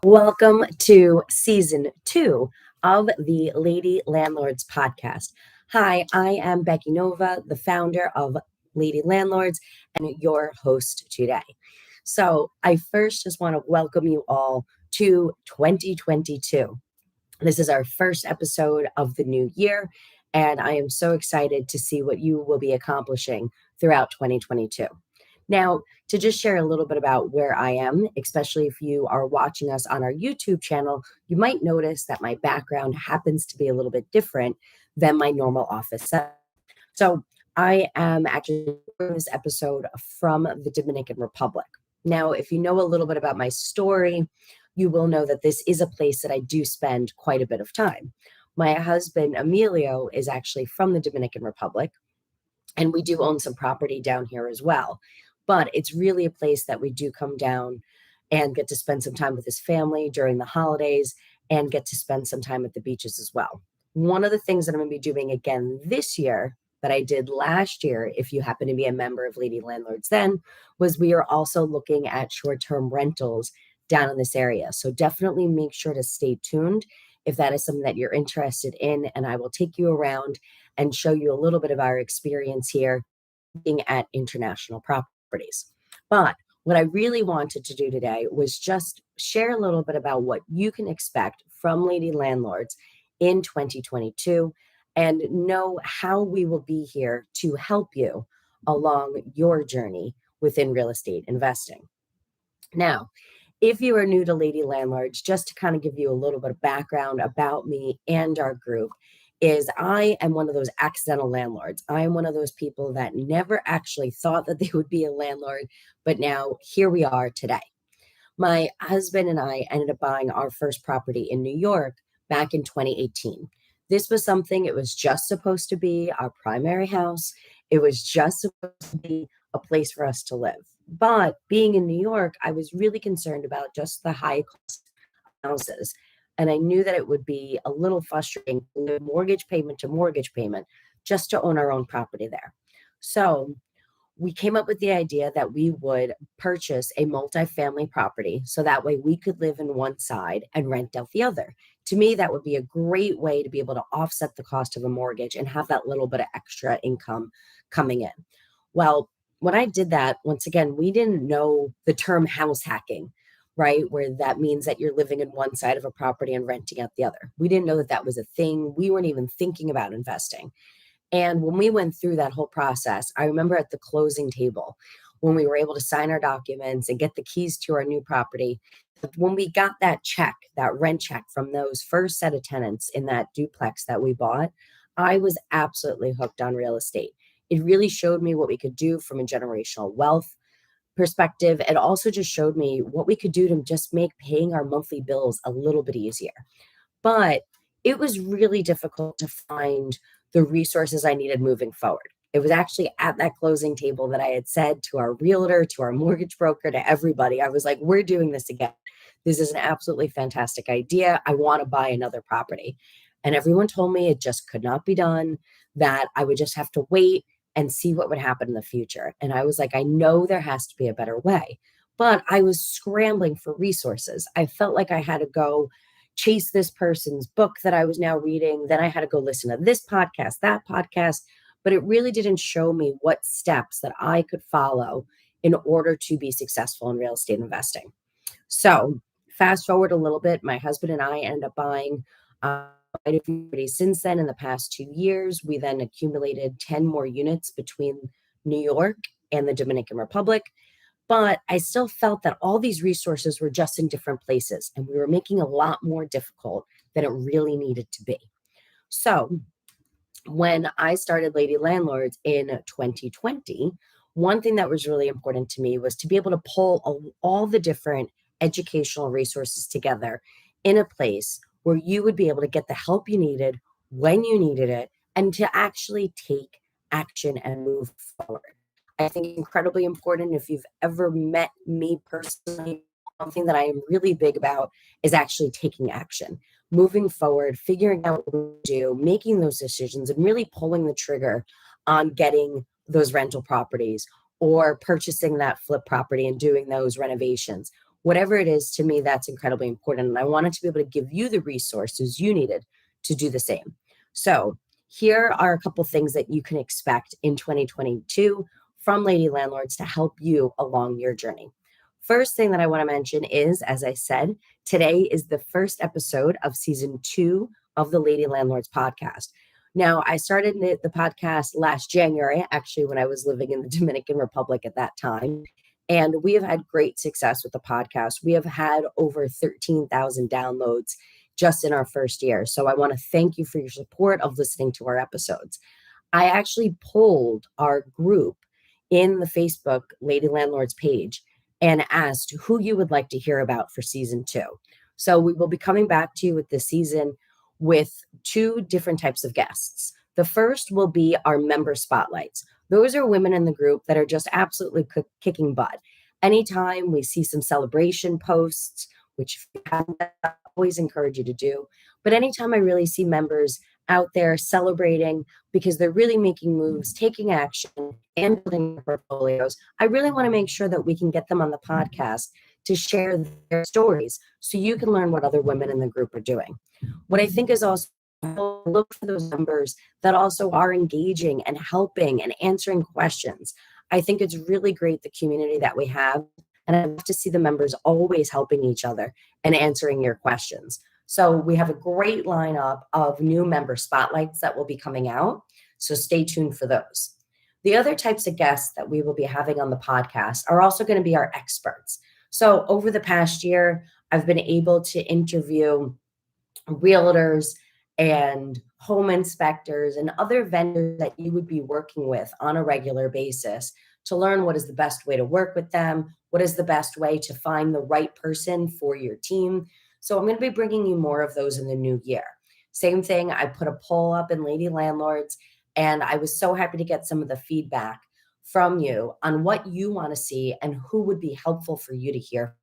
Welcome to season 2 of the Lady Landlords podcast. Hi, I am Becky Nova, the founder of Lady Landlords and your host today. So, I first just want to welcome you all to 2022. This is our first episode of the new year, and I am so excited to see what you will be accomplishing throughout 2022. Now, to just share a little bit about where I am, especially if you are watching us on our YouTube channel, you might notice that my background happens to be a little bit different than my normal office setup. So, I am actually recording this episode from the Dominican Republic. Now, if you know a little bit about my story, you will know that this is a place that I do spend quite a bit of time. My husband, Emilio, is actually from the Dominican Republic, and we do own some property down here as well. But it's really a place that we do come down and get to spend some time with his family during the holidays and get to spend some time at the beaches as well. One of the things that I'm going to be doing again this year that I did last year, if you happen to be a member of Lady Landlords then, was we are also looking at short-term rentals down in this area. So definitely make sure to stay tuned if that is something that you're interested in, and I will take you around and show you a little bit of our experience here looking at international properties. But what I really wanted to do today was just share a little bit about what you can expect from Lady Landlords in 2022 and know how we will be here to help you along your journey within real estate investing. Now, if you are new to Lady Landlords, just to kind of give you a little bit of background about me and our group, is I am one of those accidental landlords. I am one of those people that never actually thought that they would be a landlord, but now here we are today. My husband and I ended up buying our first property in New York back in 2018. This was something, it was just supposed to be our primary house. It was just supposed to be a place for us to live. But being in New York, I was really concerned about just the high cost of houses. And I knew that it would be a little frustrating, mortgage payment to mortgage payment, just to own our own property there. So we came up with the idea that we would purchase a multifamily property so that way we could live in one side and rent out the other. To me, that would be a great way to be able to offset the cost of a mortgage and have that little bit of extra income coming in. Well, when I did that, once again, we didn't know the term house hacking, right? Where that means that you're living in one side of a property and renting out the other. We didn't know that that was a thing. We weren't even thinking about investing. And when we went through that whole process, I remember at the closing table, when we were able to sign our documents and get the keys to our new property, when we got that check, that rent check from those first set of tenants in that duplex that we bought, I was absolutely hooked on real estate. It really showed me what we could do from a generational wealth perspective. It also just showed me what we could do to just make paying our monthly bills a little bit easier. But it was really difficult to find the resources I needed moving forward. It was actually at that closing table that I had said to our realtor, to our mortgage broker, to everybody, I was like, we're doing this again. This is an absolutely fantastic idea. I want to buy another property. And everyone told me it just could not be done, that I would just have to wait and see what would happen in the future. And I was like, I know there has to be a better way. But I was scrambling for resources. I felt like I had to go chase this person's book that I was now reading. Then I had to go listen to this podcast, that podcast. But it really didn't show me what steps that I could follow in order to be successful in real estate investing. So fast forward a little bit, my husband and I ended up buying quite a few properties since then. In the past 2 years, we then accumulated 10 more units between New York and the Dominican Republic. But I still felt that all these resources were just in different places, and we were making a lot more difficult than it really needed to be. So when I started Lady Landlords in 2020, one thing that was really important to me was to be able to pull all the different educational resources together in a place where you would be able to get the help you needed when you needed it and to actually take action and move forward. I think it's incredibly important. If you've ever met me personally, one thing that I am really big about is actually taking action, moving forward, figuring out what to do, making those decisions, and really pulling the trigger on getting those rental properties or purchasing that flip property and doing those renovations. Whatever it is, to me, that's incredibly important. And I wanted to be able to give you the resources you needed to do the same. So here are a couple things that you can expect in 2022 from Lady Landlords to help you along your journey. First thing that I want to mention is, as I said, today is the first episode of season 2 of the Lady Landlords podcast. Now, I started the podcast last January, actually, when I was living in the Dominican Republic at that time. And we have had great success with the podcast. We have had over 13,000 downloads just in our first year. So I want to thank you for your support of listening to our episodes. I actually polled our group in the Facebook Lady Landlords page and asked who you would like to hear about for season 2. So we will be coming back to you with this season with 2 different types of guests. The first will be our member spotlights. Those are women in the group that are just absolutely kicking butt. Anytime we see some celebration posts, which I always encourage you to do, but anytime I really see members out there celebrating because they're really making moves, taking action, and building their portfolios, I really want to make sure that we can get them on the podcast to share their stories so you can learn what other women in the group are doing. What I think is also look for those members that also are engaging and helping and answering questions. I think it's really great, the community that we have, and I love to see the members always helping each other and answering your questions. So we have a great lineup of new member spotlights that will be coming out, so stay tuned for those. The other types of guests that we will be having on the podcast are also going to be our experts. So over the past year, I've been able to interview realtors and home inspectors and other vendors that you would be working with on a regular basis to learn what is the best way to work with them, what is the best way to find the right person for your team. So I'm going to be bringing you more of those in the new year. Same thing, I put a poll up in Lady Landlords, and I was so happy to get some of the feedback from you on what you want to see and who would be helpful for you to hear.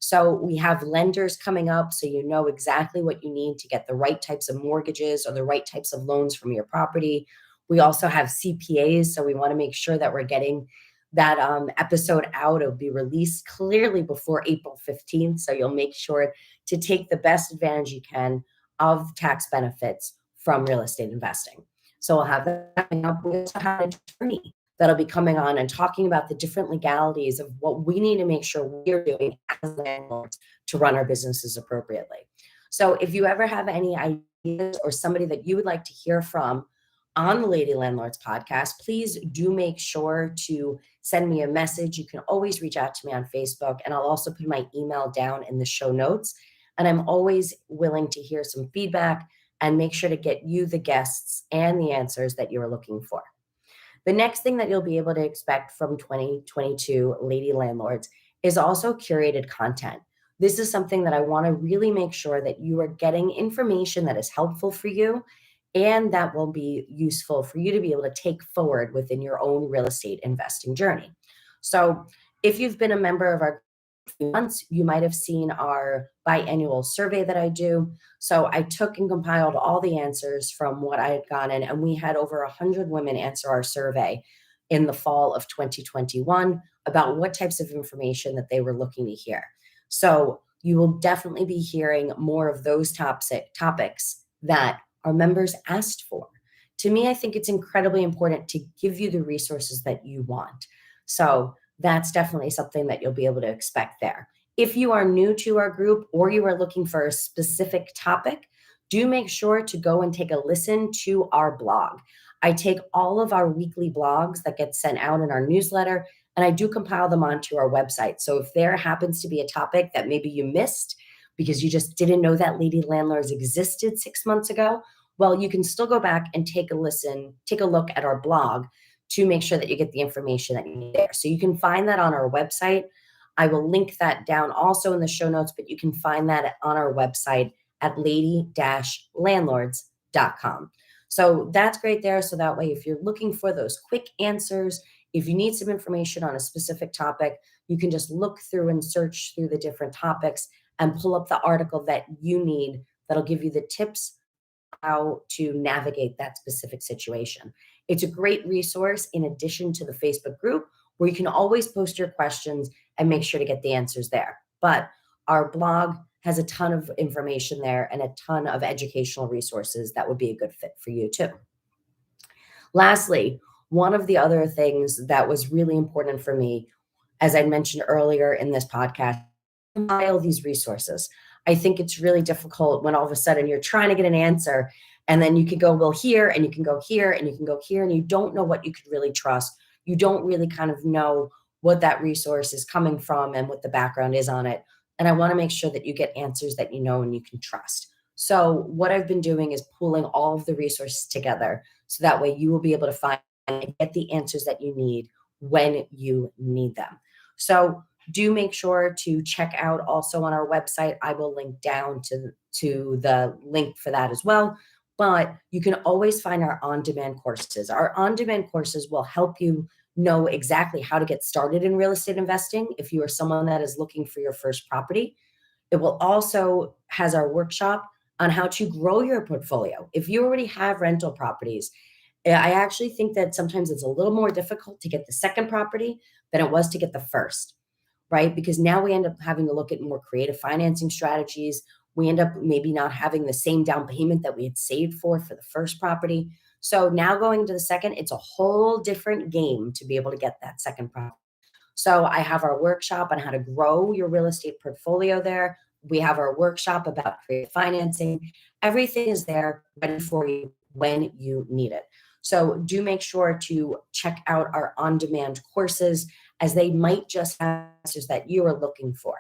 So we have lenders coming up, so you know exactly what you need to get the right types of mortgages or the right types of loans from your property. We also have CPAs, so we want to make sure that we're getting that episode out. It'll be released clearly before April 15th, so you'll make sure to take the best advantage you can of tax benefits from real estate investing. So we'll have that coming up. We also have an attorney that'll be coming on and talking about the different legalities of what we need to make sure we're doing as landlords to run our businesses appropriately. So if you ever have any ideas or somebody that you would like to hear from on the Lady Landlords podcast, please do make sure to send me a message. You can always reach out to me on Facebook, and I'll also put my email down in the show notes. And I'm always willing to hear some feedback and make sure to get you the guests and the answers that you're looking for. The next thing that you'll be able to expect from 2022 Lady Landlords is also curated content. This is something that I want to really make sure that you are getting information that is helpful for you and that will be useful for you to be able to take forward within your own real estate investing journey. So if you've been a member of our months, you might have seen our biannual survey that I do. So I took and compiled all the answers from what I had gotten, and we had over 100 women answer our survey in the fall of 2021 about what types of information that they were looking to hear. So you will definitely be hearing more of those topics that our members asked for. To me, I think it's incredibly important to give you the resources that you want. So that's definitely something that you'll be able to expect there. If you are new to our group or you are looking for a specific topic, do make sure to go and take a listen to our blog. I take all of our weekly blogs that get sent out in our newsletter, and I do compile them onto our website. So if there happens to be a topic that maybe you missed because you just didn't know that Lady Landlords existed 6 months ago, well, you can still go back and take a look at our blog to make sure that you get the information that you need there. So you can find that on our website. I will link that down also in the show notes, but you can find that on our website at lady-landlords.com. So that's great there. So that way, if you're looking for those quick answers, if you need some information on a specific topic, you can just look through and search through the different topics and pull up the article that you need that'll give you the tips how to navigate that specific situation. It's a great resource in addition to the Facebook group where you can always post your questions and make sure to get the answers there. but our blog has a ton of information there and a ton of educational resources that would be a good fit for you too. Lastly, one of the other things that was really important for me, as I mentioned earlier in this podcast, compile these resources. I think it's really difficult when all of a sudden you're trying to get an answer and then you can go, well, here, and you can go here, and you can go here, and you don't know what you could really trust. You don't really kind of know what that resource is coming from and what the background is on it. And I want to make sure that you get answers that you know and you can trust. So what I've been doing is pooling all of the resources together so that way you will be able to find and get the answers that you need when you need them. So do make sure to check out also on our website. I will link down to the link for that as well. But you can always find our on-demand courses. Our on-demand courses will help you know exactly how to get started in real estate investing if you are someone that is looking for your first property. It will also has our workshop on how to grow your portfolio. If you already have rental properties, I actually think that sometimes it's a little more difficult to get the second property than it was to get the first, right? Because now we end up having to look at more creative financing strategies. We end up maybe not having the same down payment that we had saved for the first property. So now going to the second, it's a whole different game to be able to get that second property. So I have our workshop on how to grow your real estate portfolio there. We have our workshop about creative financing. Everything is there ready for you when you need it. So do make sure to check out our on-demand courses as they might just have answers that you are looking for.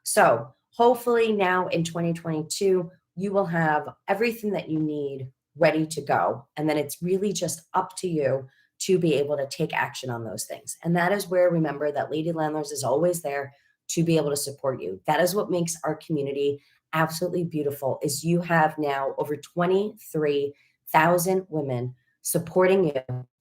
So hopefully now in 2022, you will have everything that you need ready to go. And then it's really just up to you to be able to take action on those things. And that is where remember that Lady Landlords is always there to be able to support you. That is what makes our community absolutely beautiful is you have now over 23,000 women supporting you,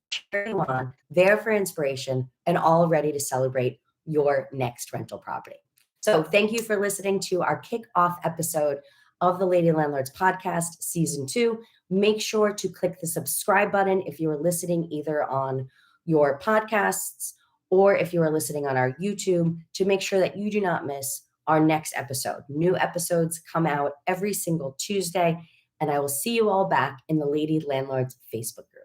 cheering you on, there for inspiration, and all ready to celebrate your next rental property. So thank you for listening to our kickoff episode of the Lady Landlords podcast, season 2. Make sure to click the subscribe button if you are listening either on your podcasts or if you are listening on our YouTube to make sure that you do not miss our next episode. New episodes come out every single Tuesday, and I will see you all back in the Lady Landlords Facebook group.